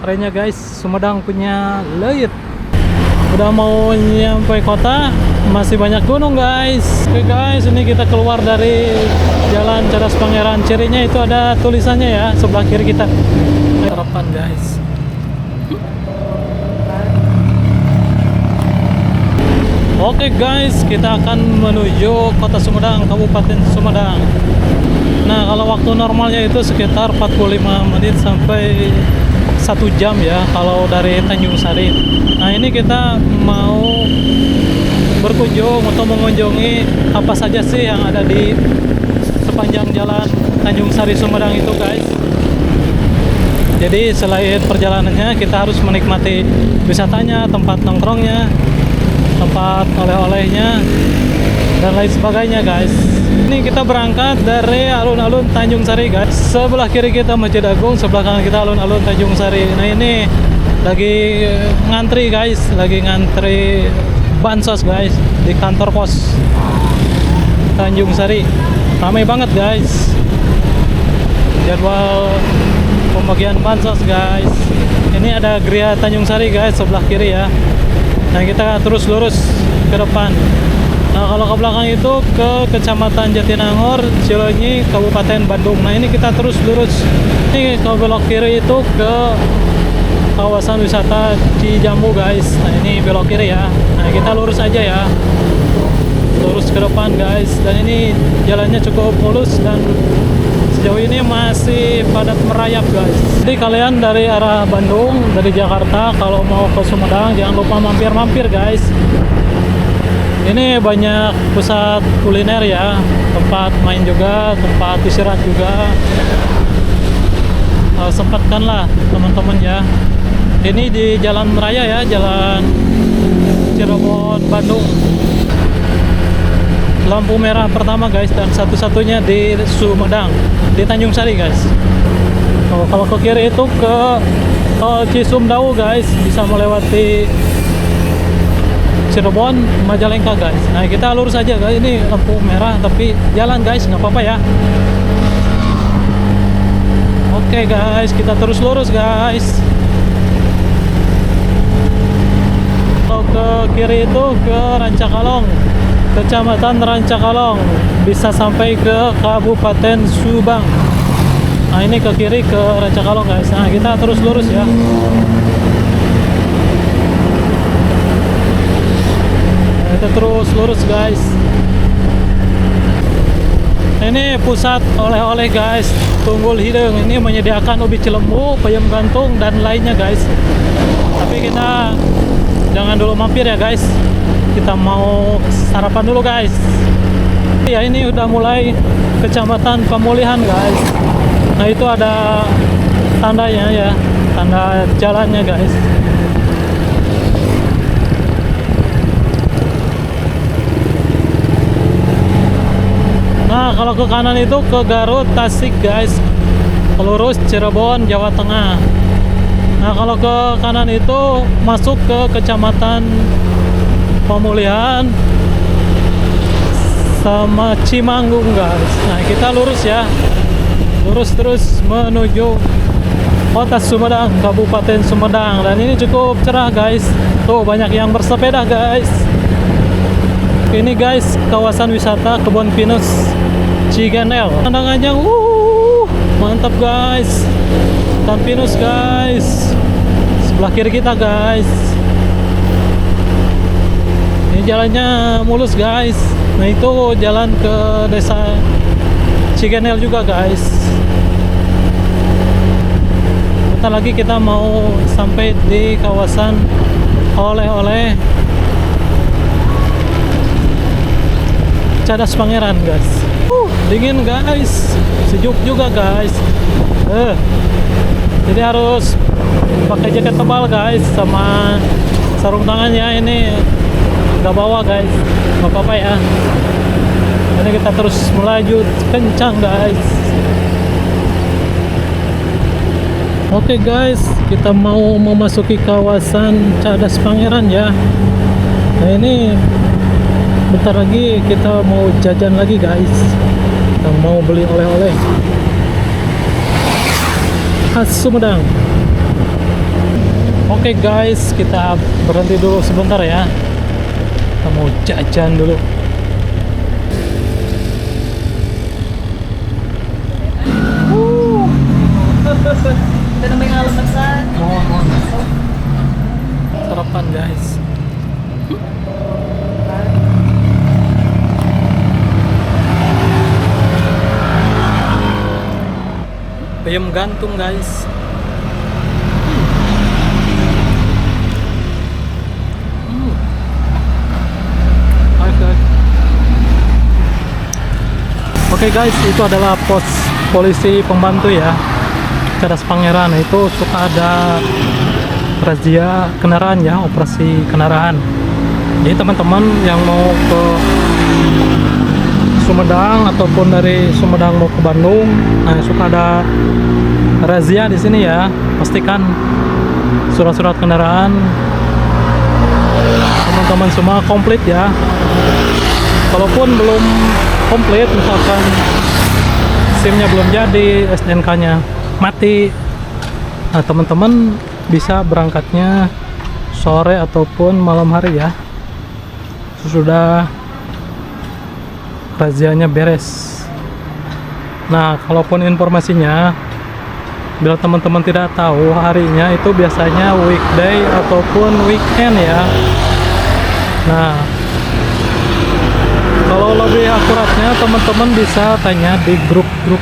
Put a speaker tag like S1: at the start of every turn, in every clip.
S1: baterainya guys. Sumedang punya Leit. Udah mau nyampe kota, masih banyak gunung guys. Oke guys, ini kita keluar dari Jalan Cadas Pangeran. Cirinya itu ada tulisannya ya, sebelah kiri kita. Harapan guys. Oke guys, kita akan menuju kota Sumedang, Kabupaten Sumedang. Nah, kalau waktu normalnya itu sekitar 45 menit sampai 1 jam ya kalau dari Tanjung Sari. Nah, ini kita mau berkunjung atau mengunjungi apa saja sih yang ada di sepanjang jalan Tanjung Sari Sumedang itu guys. Jadi selain perjalanannya, kita harus menikmati wisatanya, tempat nongkrongnya, tempat oleh-olehnya, dan lain sebagainya guys. Ini kita berangkat dari alun-alun Tanjung Sari guys. Sebelah kiri kita Masjid Agung, sebelah kanan kita alun-alun Tanjung Sari. Nah, ini lagi ngantri guys, lagi ngantri bansos guys di kantor pos Tanjung Sari. Ramai banget guys jadwal pembagian bansos guys. Ini ada Gria Tanjung Sari guys sebelah kiri ya. Nah, kita terus lurus ke depan. Nah, kalau ke belakang itu ke Kecamatan Jatinangor, Cileunyi, Kabupaten Bandung. Nah, ini kita terus lurus. Ini ke belok kiri itu ke kawasan wisata Cijambu guys. Nah, ini belok kiri ya. Nah, kita lurus aja ya. Lurus ke depan guys. Dan ini jalannya cukup mulus dan sejauh ini masih padat merayap guys. Jadi kalian dari arah Bandung, dari Jakarta, kalau mau ke Sumedang jangan lupa mampir-mampir guys. Ini banyak pusat kuliner ya, tempat main juga, tempat istirahat juga. Sempatkanlah teman-teman ya. Ini di jalan raya ya, jalan Cirebon Bandung. Lampu merah pertama guys, dan satu-satunya di Sumedang, di Tanjung Sari guys. Kalau ke kiri itu ke tol Cisumdawu guys, bisa melewati Cirebon, Majalengka guys. Nah, kita lurus aja guys. Ini lampu merah tapi jalan guys, nggak apa-apa ya. Oke guys, kita terus lurus guys. Kalau ke kiri itu ke Rancakalong, Kecamatan Rancakalong, bisa sampai ke Kabupaten Subang. Nah, ini ke kiri ke Rancakalong guys. Nah, kita terus lurus ya. Kita terus lurus guys. Ini pusat oleh-oleh guys, Tunggul Hideng. Ini menyediakan ubi cilembu, peyem gantung, dan lainnya guys. Tapi kita jangan dulu mampir ya guys. Kita mau sarapan dulu guys. Ya, ini udah mulai Kecamatan Pemulihan guys. Nah, itu ada tandanya ya, tanda jalannya guys. Nah, kalau ke kanan itu ke Garut, Tasik guys. Lurus Cirebon, Jawa Tengah. Nah, kalau ke kanan itu masuk ke Kecamatan Pemulihan sama Cimanggung guys. Nah, kita lurus ya. Lurus terus menuju kota Sumedang, Kabupaten Sumedang. Dan ini cukup cerah guys. Tuh, banyak yang bersepeda guys. Ini guys, kawasan wisata Kebun Pinus Cigenel. Pandangannya mantap guys. Hutan pinus guys. Sebelah kiri kita guys. Ini jalannya mulus guys. Nah, itu jalan ke desa Cigenel juga guys. Bentar lagi kita mau sampai di kawasan oleh-oleh Cadas Pangeran guys. Dingin guys, sejuk juga guys. Jadi harus pakai jaket tebal guys, sama sarung tangannya ini nggak bawa guys, nggak apa-apa ya. Ini kita terus melaju kencang guys. Oke guys, kita mau memasuki kawasan Cadas Pangeran ya. Nah, ini bentar lagi kita mau jajan lagi guys. Kita mau beli oleh-oleh khas Sumedang. Oke guys, kita berhenti dulu sebentar ya. Kita mau jajan dulu.
S2: Kita namanya ngalem pesan.
S1: Mohon. Sarapan guys. Bayam gantung guys. Oke guys, itu adalah pos polisi pembantu ya, Cadas Pangeran. Itu suka ada razia kendaraan ya, operasi kendaraan. Jadi teman-teman yang mau ke Sumedang ataupun dari Sumedang mau ke Bandung, nah suka ada razia di sini ya. Pastikan surat-surat kendaraan teman-teman semua komplit ya. Kalaupun belum komplit, misalkan SIM-nya belum jadi, STNK-nya mati, nah teman-teman bisa berangkatnya sore ataupun malam hari ya, sesudah razianya beres. Nah, kalaupun informasinya, bila teman-teman tidak tahu harinya, itu biasanya weekday ataupun weekend ya. Nah, kalau lebih akuratnya teman-teman bisa tanya di grup-grup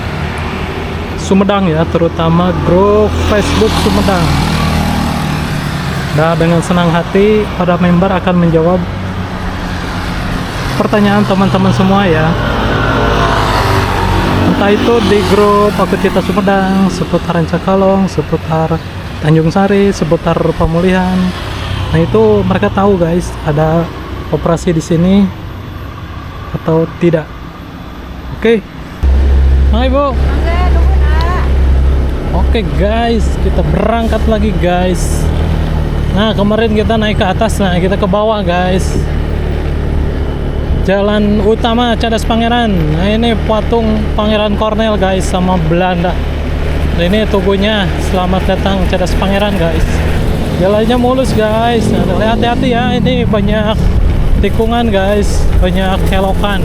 S1: Sumedang ya, terutama grup Facebook Sumedang. Nah, dengan senang hati para member akan menjawab pertanyaan teman-teman semua ya. Entah itu di grup Aku Cinta Sumedang, seputar Rancakalong, seputar Tanjung Sari, seputar pemulihan. Nah, itu mereka tahu guys, ada operasi di sini atau tidak. Oke. Hai Bu. Oke guys, kita berangkat lagi guys. Nah, kemarin kita naik ke atas, nah kita ke bawah guys. Jalan utama Cadas Pangeran. Nah, ini patung Pangeran Cornel guys sama Belanda. Nah, ini tubuhnya. Selamat datang Cadas Pangeran guys. Jalannya mulus guys. Nah, hati-hati ya, ini banyak tikungan guys, banyak kelokan.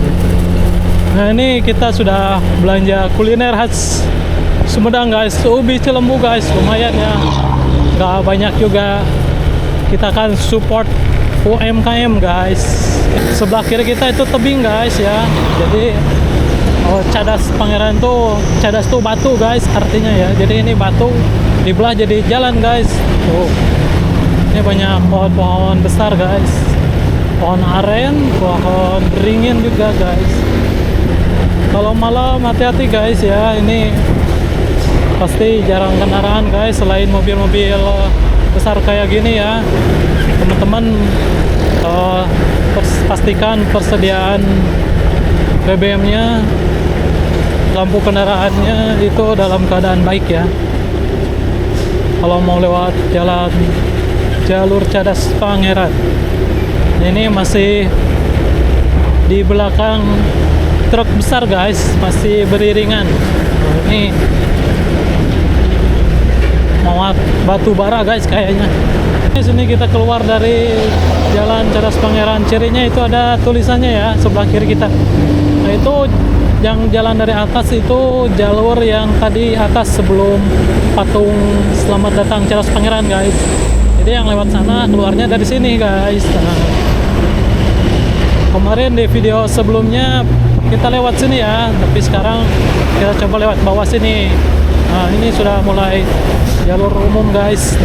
S1: Nah, ini kita sudah belanja kuliner khas Sumedang guys, ubi Cilembu guys, lumayan ya, gak banyak juga. Kita akan support UMKM guys. Sebelah kiri kita itu tebing guys ya, jadi Cadas Pangeran tuh, Cadas tuh batu guys artinya ya, jadi ini batu dibelah jadi jalan guys. Tuh, ini banyak pohon-pohon besar guys, pohon aren, pohon beringin juga guys. Kalau malam hati-hati guys ya, ini pasti jarang kendaraan guys, selain mobil-mobil besar kayak gini ya. Teman-teman pastikan persediaan BBM-nya, lampu kendaraannya itu dalam keadaan baik ya. Kalau mau lewat jalur Cadas Pangeran, ini masih di belakang truk besar guys, masih beriringan. Nah, ini mau batu bara guys kayaknya. Di sini kita keluar dari jalan Cadas Pangeran, cirinya itu ada tulisannya ya sebelah kiri kita. Nah, itu yang jalan dari atas itu jalur yang tadi atas sebelum patung Selamat Datang Cadas Pangeran guys. Jadi yang lewat sana keluarnya dari sini guys. Nah, kemarin di video sebelumnya kita lewat sini ya, tapi sekarang kita coba lewat bawah sini. Nah, ini sudah mulai jalur umum guys.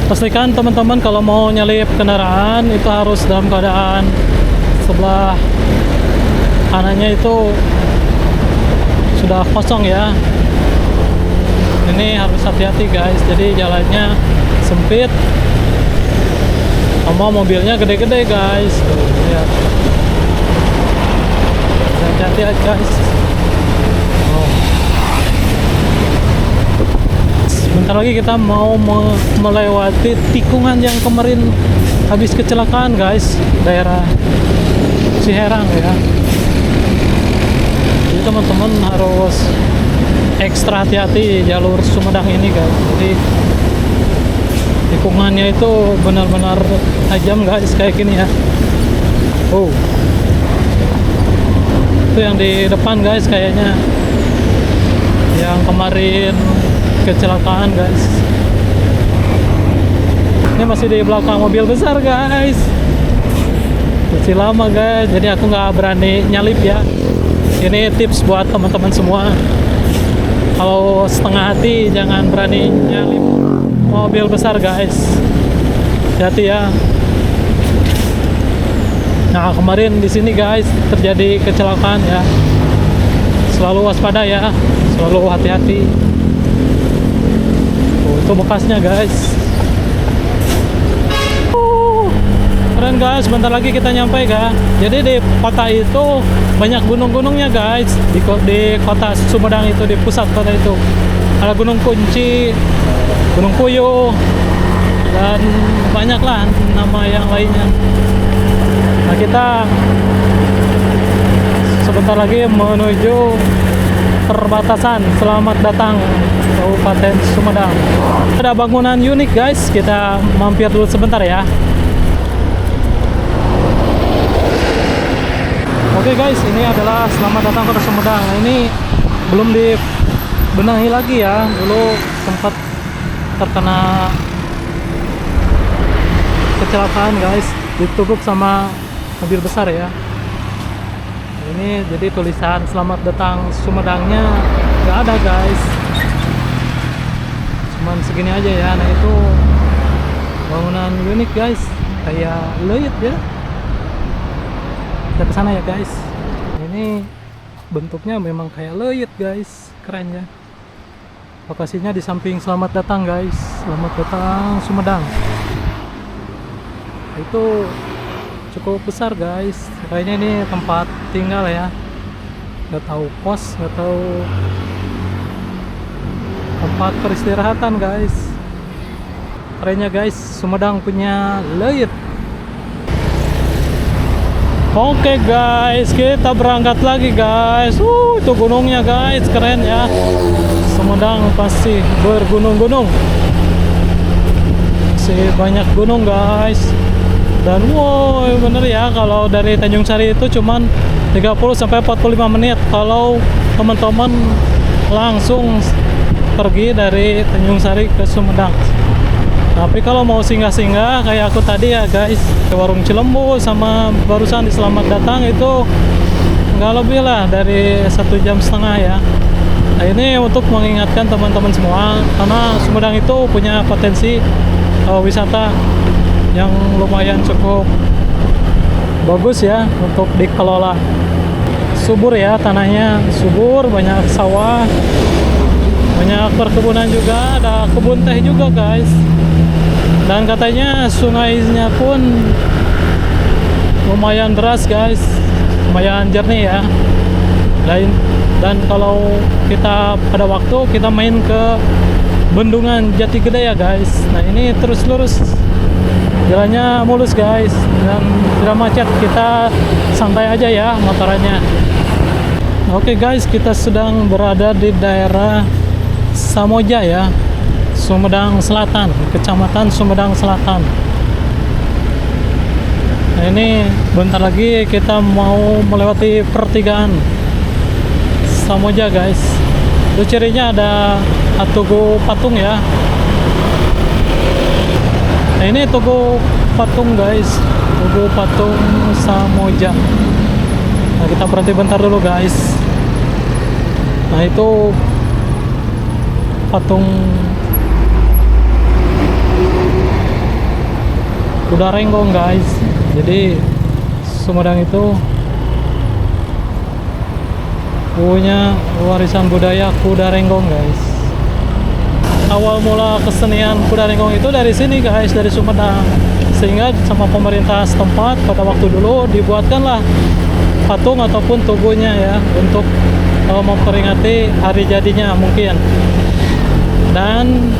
S1: Pastikan teman-teman kalau mau nyalip kendaraan itu harus dalam keadaan sebelah kanannya itu sudah kosong ya. Ini harus hati-hati guys, jadi jalannya sempit sama mobilnya gede-gede guys. Tuh, lihat. Hati-hati aja guys. Bentar lagi kita mau melewati tikungan yang kemarin habis kecelakaan guys, daerah Ciherang ya. Jadi teman-teman harus ekstra hati-hati jalur Sumedang ini guys. Jadi tikungannya itu benar-benar tajam guys, kayak gini ya. Oh, itu yang di depan guys kayaknya, yang kemarin kecelakaan guys. Ini masih di belakang mobil besar guys, masih lama guys, jadi aku nggak berani nyalip ya. Ini tips buat teman-teman semua, kalau setengah hati jangan berani nyalip mobil besar guys, hati-hati ya. Nah, kemarin di sini guys terjadi kecelakaan ya, selalu waspada ya, selalu hati-hati. Oh, itu bekasnya guys. Keren guys, bentar lagi kita nyampe kan. Jadi di kota itu banyak gunung-gunungnya guys. Di kota Sumedang itu, di pusat kota itu ada Gunung Kunci, Gunung Puyuh, dan banyak lah nama yang lainnya. Nah, kita sebentar lagi menuju perbatasan. Selamat datang Kabupaten Sumedang. Ada bangunan unik guys, kita mampir dulu sebentar ya. Oke guys, ini adalah selamat datang Kota Sumedang. Nah, ini belum dibenahi lagi ya. Dulu sempat terkena kecelakaan guys, ditubruk sama mobil besar ya. Ini jadi tulisan selamat datang Sumedangnya nggak ada guys, cuman segini aja ya. Nah, itu bangunan unik guys, kayak leuit ya. Kita kesana ya guys. Ini bentuknya memang kayak leuit guys, keren ya. Lokasinya di samping selamat datang guys, selamat datang Sumedang. Itu cukup besar guys, kayaknya ini tempat tinggal ya, nggak tahu pos, nggak tahu tempat peristirahatan guys. Kerennya guys, Sumedang punya leuit. Oke guys, kita berangkat lagi guys. Itu gunungnya guys, keren ya. Sumedang pasti bergunung-gunung, masih banyak gunung guys. Dan wow, bener ya, kalau dari Tanjung Sari itu cuman 30-45 menit kalau teman-teman langsung pergi dari Tanjung Sari ke Sumedang. Tapi kalau mau singgah-singgah kayak aku tadi ya guys, ke warung Cilembu sama barusan di Selamat Datang, itu nggak lebih lah dari 1,5 jam ya. Nah, ini untuk mengingatkan teman-teman semua, karena Sumedang itu punya potensi wisata yang lumayan cukup bagus ya untuk dikelola. Subur ya, tanahnya subur, banyak sawah, banyak perkebunan juga, ada kebun teh juga guys. Dan katanya sungainya pun lumayan deras guys, lumayan jernih ya. Dan kalau kita pada waktu kita main ke Bendungan Jati Gede ya guys. Nah, ini terus lurus, jalannya mulus guys, dan tidak macet. Kita santai aja ya motorannya. Oke guys, kita sedang berada di daerah Samoja ya, Sumedang Selatan, Kecamatan Sumedang Selatan. Nah, ini bentar lagi kita mau melewati pertigaan Samoja guys. Itu cirinya ada tugu patung ya. Nah, ini tugu patung guys, tugu patung Samoja. Nah, kita berhenti bentar dulu guys. Nah, itu patung Kuda Renggong guys. Jadi Sumedang itu punya warisan budaya Kuda Renggong guys. Awal mula kesenian Kuda Renggong itu dari sini guys, dari Sumedang. Sehingga sama pemerintah setempat pada waktu dulu dibuatkanlah patung ataupun tugunya ya, untuk memperingati hari jadinya mungkin. Dan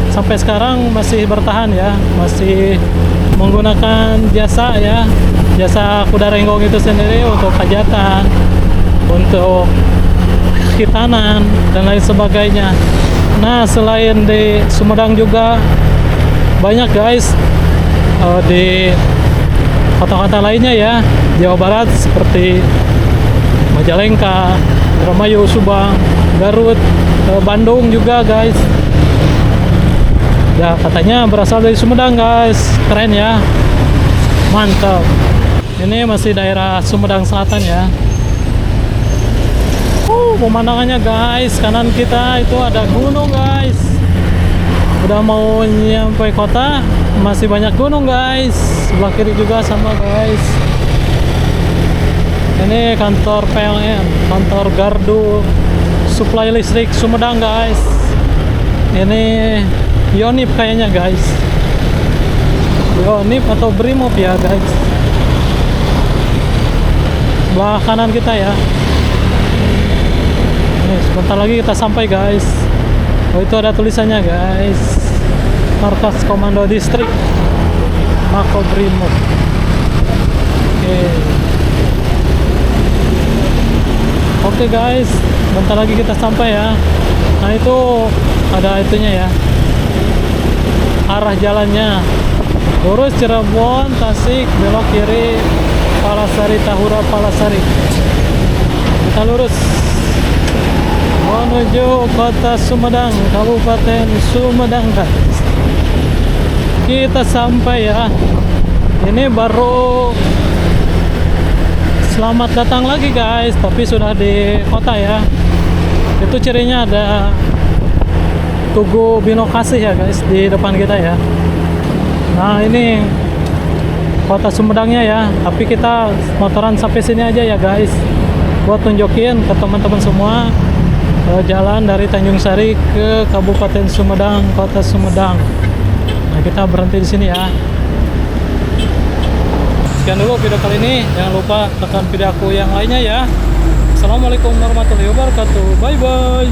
S1: sampai sekarang masih bertahan ya, masih menggunakan jasa ya, jasa Kuda Renggong itu sendiri untuk hajatan, untuk Kitanan dan lain sebagainya. Nah, selain di Sumedang juga banyak guys, di kota-kota lainnya ya, Jawa Barat seperti Majalengka, Indramayu, Subang, Garut, Bandung juga guys. Ya katanya berasal dari Sumedang guys, keren ya, mantap. Ini masih daerah Sumedang Selatan ya. Pemandangannya guys, kanan kita itu ada gunung guys. Udah mau nyampe kota, masih banyak gunung guys. Sebelah kiri juga sama guys. Ini kantor PLN, kantor Gardu Suplai Listrik Sumedang guys. Ini Yonip kayaknya guys. Yonip atau Brimob ya guys. Sebelah kanan kita ya. Nih, sebentar lagi kita sampai guys. Oh, itu ada tulisannya guys. Markas Komando Distrik Mako Brimob. Oke guys, bentar lagi kita sampai ya. Nah itu ada itunya ya, arah jalannya lurus Cirebon, Tasik, belok kiri Palasari, Tahura, Palasari. Kita lurus menuju kota Sumedang, Kabupaten Sumedang guys. Kita sampai ya. Ini baru selamat datang lagi guys, tapi sudah di kota ya. Itu cirinya ada Tugu Bino Kasih ya guys di depan kita ya. Nah ini kota Sumedangnya ya, tapi kita motoran sampai sini aja ya guys, buat tunjukin ke teman-teman semua jalan dari Tanjung Sari ke Kabupaten Sumedang, kota Sumedang. Nah kita berhenti di sini ya. Sekian dulu video kali ini, jangan lupa tekan video aku yang lainnya ya. Assalamualaikum warahmatullahi wabarakatuh, bye bye.